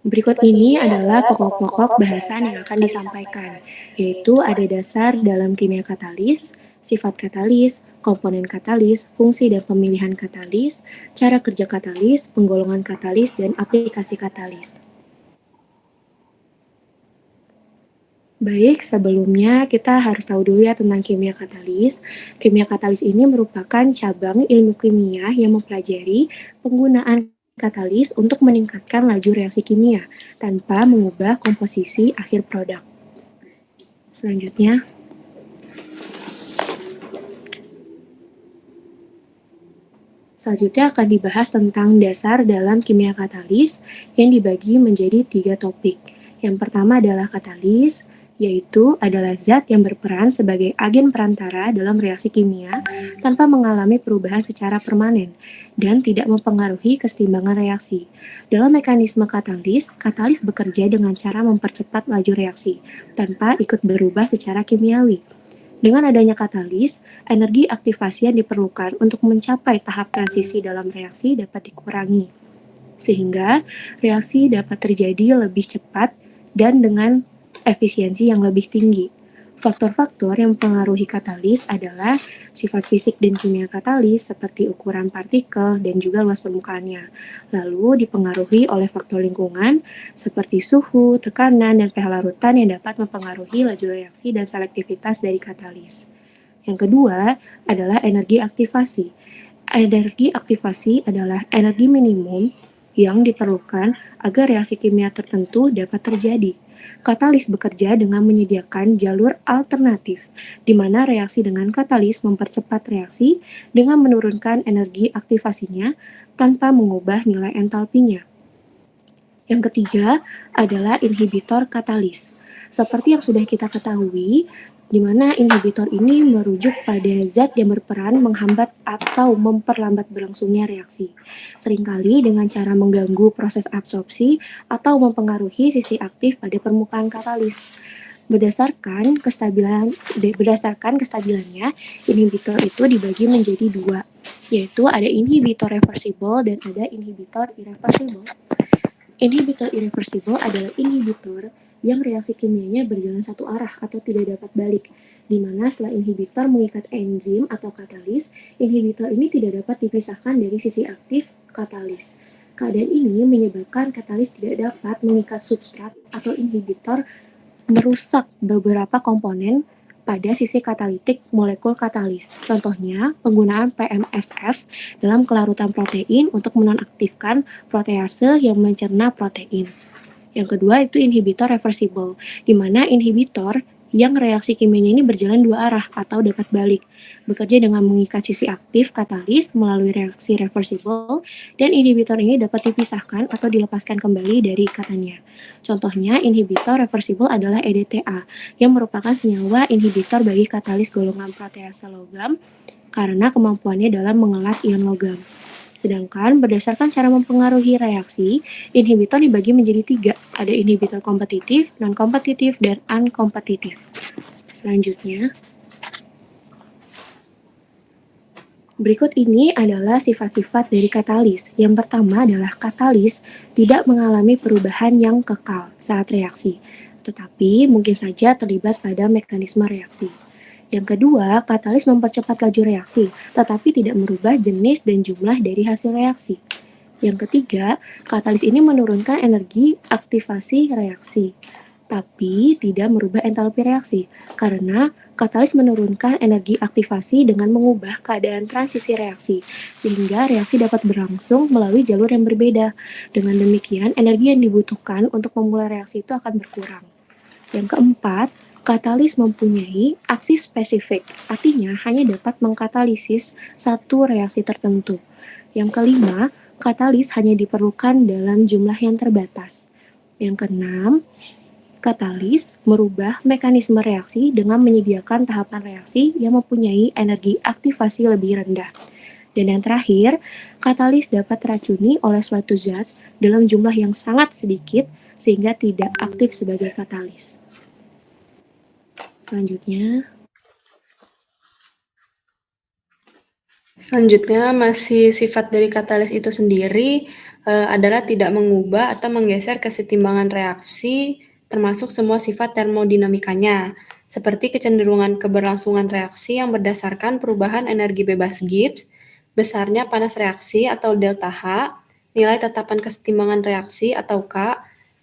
Berikut ini adalah pokok-pokok bahasan yang akan disampaikan, yaitu ada dasar dalam kimia katalis, sifat katalis, komponen katalis, fungsi dan pemilihan katalis, cara kerja katalis, penggolongan katalis, dan aplikasi katalis. Baik, sebelumnya kita harus tahu dulu ya tentang kimia katalis. Kimia katalis ini merupakan cabang ilmu kimia yang mempelajari penggunaan katalis untuk meningkatkan laju reaksi kimia tanpa mengubah komposisi akhir produk. Selanjutnya, akan dibahas tentang dasar dalam kimia katalis yang dibagi menjadi 3 topik. Yang pertama adalah katalis, yaitu adalah zat yang berperan sebagai agen perantara dalam reaksi kimia tanpa mengalami perubahan secara permanen dan tidak mempengaruhi keseimbangan reaksi. Dalam mekanisme katalis bekerja dengan cara mempercepat laju reaksi tanpa ikut berubah secara kimiawi. Dengan adanya katalis, energi aktivasi yang diperlukan untuk mencapai tahap transisi dalam reaksi dapat dikurangi, sehingga reaksi dapat terjadi lebih cepat dan dengan efisiensi yang lebih tinggi. Faktor-faktor yang mempengaruhi katalis adalah sifat fisik dan kimia katalis seperti ukuran partikel dan juga luas permukaannya. Lalu dipengaruhi oleh faktor lingkungan seperti suhu, tekanan, dan pH larutan yang dapat mempengaruhi laju reaksi dan selektivitas dari katalis. Yang kedua adalah energi aktivasi. Energi aktivasi adalah energi minimum yang diperlukan agar reaksi kimia tertentu dapat terjadi. Katalis bekerja dengan menyediakan jalur alternatif, di mana reaksi dengan katalis mempercepat reaksi dengan menurunkan energi aktivasinya tanpa mengubah nilai entalpinya. Yang ketiga adalah inhibitor katalis. Seperti yang sudah kita ketahui, di mana inhibitor ini merujuk pada zat yang berperan menghambat atau memperlambat berlangsungnya reaksi. Seringkali dengan cara mengganggu proses absorpsi atau mempengaruhi sisi aktif pada permukaan katalis. Berdasarkan kestabilannya, inhibitor itu dibagi menjadi 2, yaitu ada inhibitor reversible dan ada inhibitor irreversible. Inhibitor irreversible adalah inhibitor yang reaksi kimianya berjalan satu arah atau tidak dapat balik, di mana setelah inhibitor mengikat enzim atau katalis, inhibitor ini tidak dapat dipisahkan dari sisi aktif katalis. Keadaan ini menyebabkan katalis tidak dapat mengikat substrat atau inhibitor merusak beberapa komponen pada sisi katalitik molekul katalis. Contohnya, penggunaan PMSF dalam kelarutan protein untuk menonaktifkan protease yang mencerna protein. Yang kedua itu inhibitor reversible, di mana inhibitor yang reaksi kimianya ini berjalan dua arah atau dapat balik, bekerja dengan mengikat sisi aktif katalis melalui reaksi reversible, dan inhibitor ini dapat dipisahkan atau dilepaskan kembali dari ikatannya. Contohnya, inhibitor reversible adalah EDTA, yang merupakan senyawa inhibitor bagi katalis golongan protease logam karena kemampuannya dalam mengelat ion logam. Sedangkan berdasarkan cara mempengaruhi reaksi, inhibitor dibagi menjadi 3. Ada inhibitor kompetitif, non-kompetitif, dan unkompetitif. Selanjutnya, berikut ini adalah sifat-sifat dari katalis. Yang pertama adalah katalis tidak mengalami perubahan yang kekal saat reaksi, tetapi mungkin saja terlibat pada mekanisme reaksi. Yang kedua, katalis mempercepat laju reaksi, tetapi tidak merubah jenis dan jumlah dari hasil reaksi. Yang ketiga, katalis ini menurunkan energi aktivasi reaksi, tapi tidak merubah entalpi reaksi, karena katalis menurunkan energi aktivasi dengan mengubah keadaan transisi reaksi, sehingga reaksi dapat berlangsung melalui jalur yang berbeda. Dengan demikian, energi yang dibutuhkan untuk memulai reaksi itu akan berkurang. Yang keempat, katalis mempunyai aksi spesifik, artinya hanya dapat mengkatalisis satu reaksi tertentu. Yang kelima, katalis hanya diperlukan dalam jumlah yang terbatas. Yang keenam, katalis merubah mekanisme reaksi dengan menyediakan tahapan reaksi yang mempunyai energi aktivasi lebih rendah. Dan yang terakhir, katalis dapat teracuni oleh suatu zat dalam jumlah yang sangat sedikit sehingga tidak aktif sebagai katalis. Selanjutnya, Selanjutnya, masih sifat dari katalis itu sendiri adalah tidak mengubah atau menggeser kesetimbangan reaksi, termasuk semua sifat termodinamikanya, seperti kecenderungan keberlangsungan reaksi yang berdasarkan perubahan energi bebas Gibbs, besarnya panas reaksi atau delta H, nilai tetapan kesetimbangan reaksi atau K,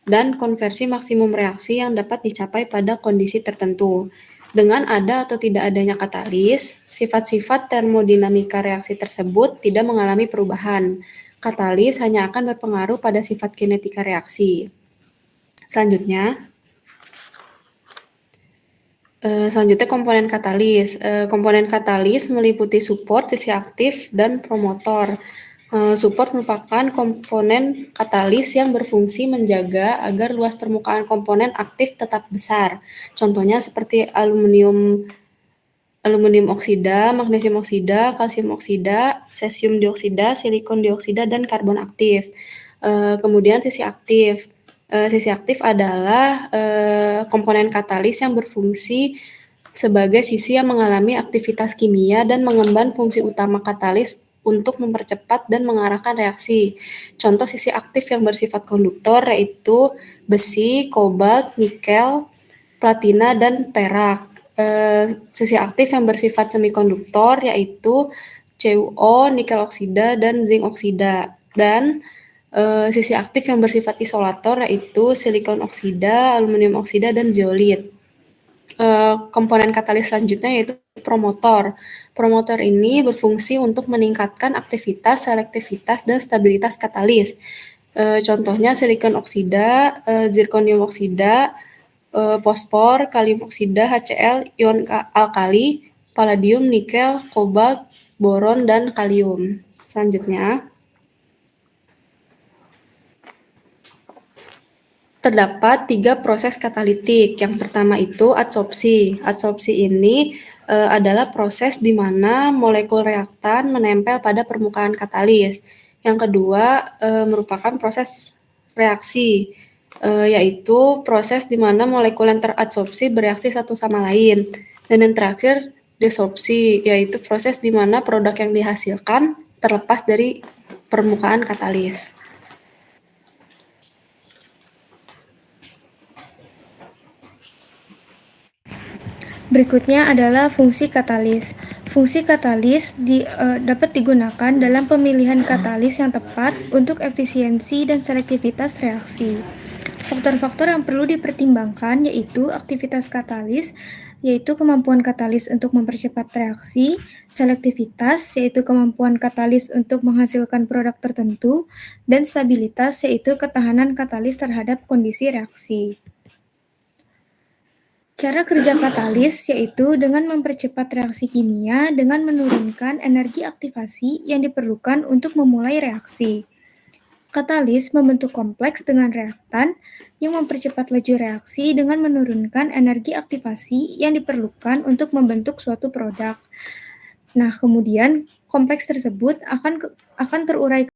dan konversi maksimum reaksi yang dapat dicapai pada kondisi tertentu. Dengan ada atau tidak adanya katalis, sifat-sifat termodinamika reaksi tersebut tidak mengalami perubahan. Katalis hanya akan berpengaruh pada sifat kinetika reaksi. Selanjutnya, komponen katalis. Komponen katalis meliputi support, sisi aktif, dan promotor. Support merupakan komponen katalis yang berfungsi menjaga agar luas permukaan komponen aktif tetap besar. Contohnya seperti aluminium oksida, magnesium oksida, kalsium oksida, cesium dioksida, silikon dioksida, dan karbon aktif. Kemudian sisi aktif. Sisi aktif adalah komponen katalis yang berfungsi sebagai sisi yang mengalami aktivitas kimia dan mengemban fungsi utama katalis untuk mempercepat dan mengarahkan reaksi. Contoh sisi aktif yang bersifat konduktor yaitu besi, kobalt, nikel, platina, dan perak. Sisi aktif yang bersifat semikonduktor yaitu CuO, nikel oksida, dan zinc oksida. Dan sisi aktif yang bersifat isolator yaitu silikon oksida, aluminium oksida, dan zeolit. Komponen katalis selanjutnya yaitu promotor. Promotor ini berfungsi untuk meningkatkan aktivitas, selektivitas, dan stabilitas katalis. Contohnya silikon oksida, zirkonium oksida, fosfor, kalium oksida, HCl, ion alkali, palladium, nikel, kobalt, boron, dan kalium. Selanjutnya, terdapat 3 proses katalitik. Yang pertama itu adsorpsi. Adsorpsi ini adalah proses di mana molekul reaktan menempel pada permukaan katalis. Yang kedua merupakan proses reaksi, yaitu proses di mana molekul yang teradsorpsi bereaksi satu sama lain. Dan yang terakhir desorpsi, yaitu proses di mana produk yang dihasilkan terlepas dari permukaan katalis. Berikutnya adalah fungsi katalis. Fungsi katalis dapat digunakan dalam pemilihan katalis yang tepat untuk efisiensi dan selektivitas reaksi. Faktor-faktor yang perlu dipertimbangkan yaitu aktivitas katalis, yaitu kemampuan katalis untuk mempercepat reaksi, selektivitas, yaitu kemampuan katalis untuk menghasilkan produk tertentu, dan stabilitas, yaitu ketahanan katalis terhadap kondisi reaksi. Cara kerja katalis yaitu dengan mempercepat reaksi kimia dengan menurunkan energi aktivasi yang diperlukan untuk memulai reaksi. Katalis membentuk kompleks dengan reaktan yang mempercepat laju reaksi dengan menurunkan energi aktivasi yang diperlukan untuk membentuk suatu produk. Nah, kemudian kompleks tersebut akan terurai